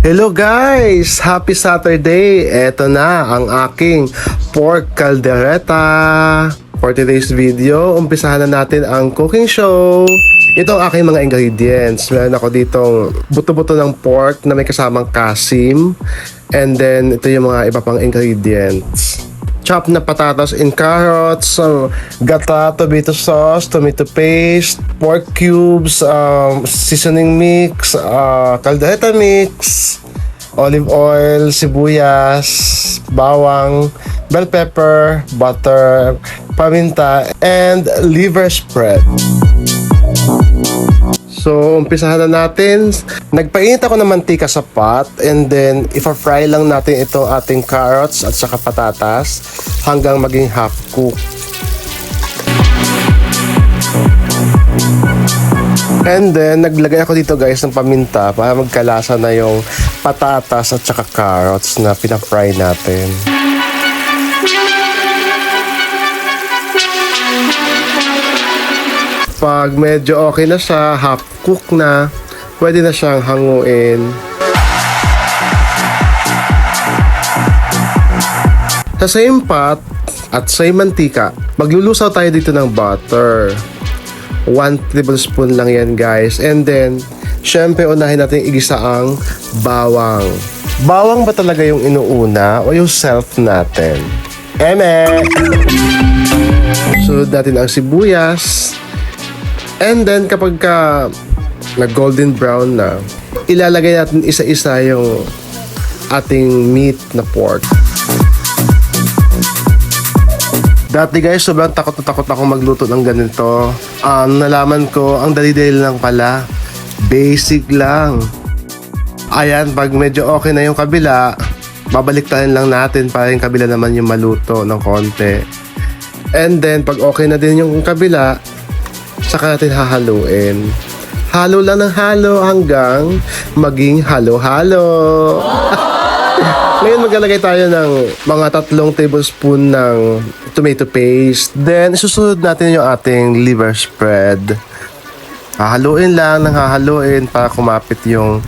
Hello guys! Happy Saturday! Eto na ang aking pork caldereta. For today's video, umpisahan na natin ang cooking show. Ito ang aking mga ingredients. Meron ako ditong buto-buto ng pork na may kasamang kasim. And then, ito yung mga iba pang ingredients. Chopped na patatas and carrots, gata, tomato sauce, tomato paste, pork cubes, seasoning mix, caldereta mix, olive oil, sibuyas, bawang, bell pepper, butter, paminta, and liver spread. So, umpisahan na natin. Nagpainit ako ng mantika sa pot and then ipa-fry lang natin itong ating carrots at saka patatas hanggang maging half cook. And then, naglagay ako dito guys ng paminta para magkalasa na yung patatas at saka carrots na pina-fry natin. Pag medyo okay na siya, half cook na, pwede na siyang hanguin. Sa same pot at same mantika, maglulusaw tayo dito ng butter. 1 tablespoon lang yan guys. And then, syempre unahin natin igisa ang bawang. Bawang ba talaga yung inuuna o yung self natin? Eme! Sunod natin ang sibuyas. And then kapag nag-golden brown na, ilalagay natin isa-isa yung ating meat na pork. Dati guys, sobrang takot na takot ako magluto ng ganito. Nalaman ko, ang dali-dali lang pala. Basic lang. Ayan, pag medyo okay na yung kabila, babaliktarin lang natin para yung kabila naman yung maluto ng konti. And then, pag okay na din yung kabila, saka natin hahaluin. Halo lang ng halo hanggang maging halo-halo. Ngayon maglalagay tayo ng mga 3 tablespoon ng tomato paste. Then susunod natin yung ating liver spread. Hahaluin lang ng hahaluin para kumapit yung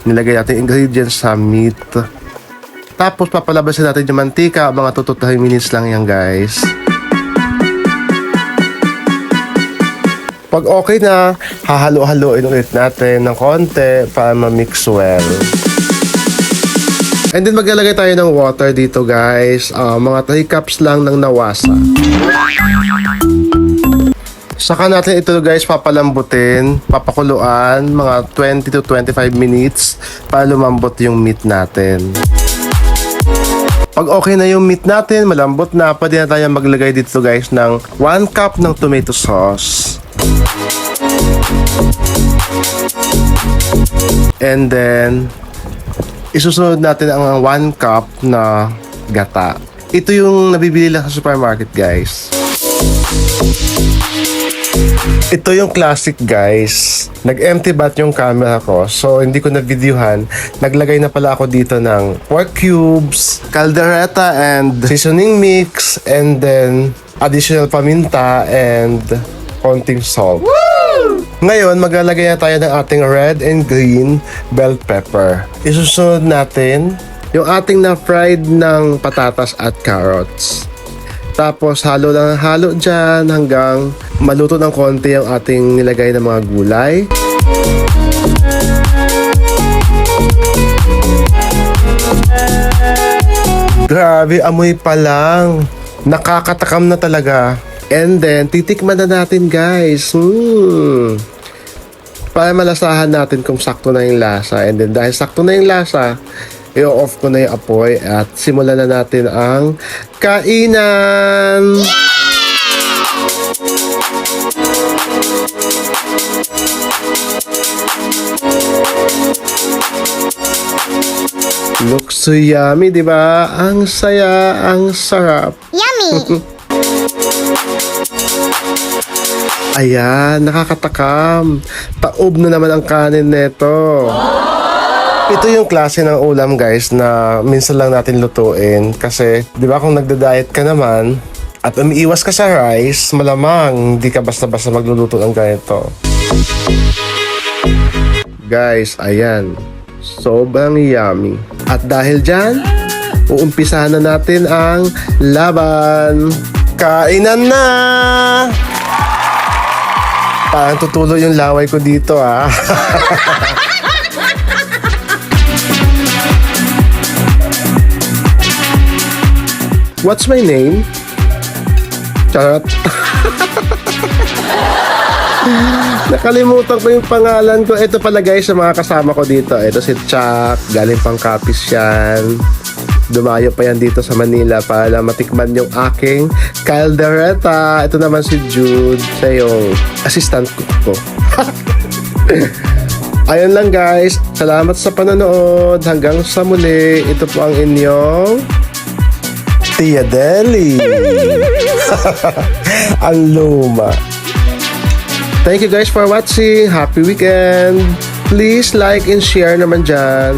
nilagay natin ingredients sa meat. Tapos papalabasin natin yung mantika. Mga 2 to 3 minutes lang yan guys. Pag okay na, hahalo-haloin ulit natin ng konti para ma-mix well. And then maglalagay tayo ng water dito guys. Mga 3 cups lang ng nawasa. Saka natin ito guys papalambutin, papakuluan mga 20 to 25 minutes para lumambot yung meat natin. Pag okay na yung meat natin, malambot na, pwede na tayo maglagay dito guys ng 1 cup ng tomato sauce. And then isusunod natin ang 1 cup na gata. Ito yung nabibili lang sa supermarket guys. Ito yung classic guys. Nag-empty bat yung camera ko, so hindi ko na-videohan. Naglagay na pala ako dito ng pork cubes, caldereta and seasoning mix, and then additional paminta and konting salt. Ngayon, maglalagay na tayo ng ating red and green bell pepper. Isusunod natin yung ating na-fried ng patatas at carrots. Tapos, halo lang ang halo dyan hanggang maluto ng konti yung ating nilagay na mga gulay. Grabe, amoy pa lang. Nakakatakam na talaga. And then, titikman na natin guys. Para malasahan natin kung sakto na yung lasa. And then, dahil sakto na yung lasa, i-off ko na yung apoy at simulan na natin ang kainan! Looks so yummy, di ba? Ang saya, ang sarap. Yummy! Ayan, nakakatakam. Taob na naman ang kanin neto. Ito yung klase ng ulam guys na minsan lang natin lutuin. Kasi, di ba kung nagda-diet ka naman at umiiwas ka sa rice, malamang hindi ka basta-basta magluluto ng ganito. Guys, ayan. Sobrang yummy. At dahil dyan, uumpisahan na natin ang laban. Kainan na! Parang tutuloy yung laway ko dito, ah. What's my name? Charot. Nakalimutan ko yung pangalan ko. Ito pala guys, sa mga kasama ko dito. Ito si Chuck, galing pang Capiz yan. Dumayo pa yan dito sa Manila para matikman yung aking caldereta. Ito naman si Jude, siya yung assistant cook ko. Ayun lang guys, salamat sa panonood. Hanggang sa muli, ito po ang inyong Tia Deli. Ang luma. Thank you guys for watching. Happy weekend. Please like and share naman dyan.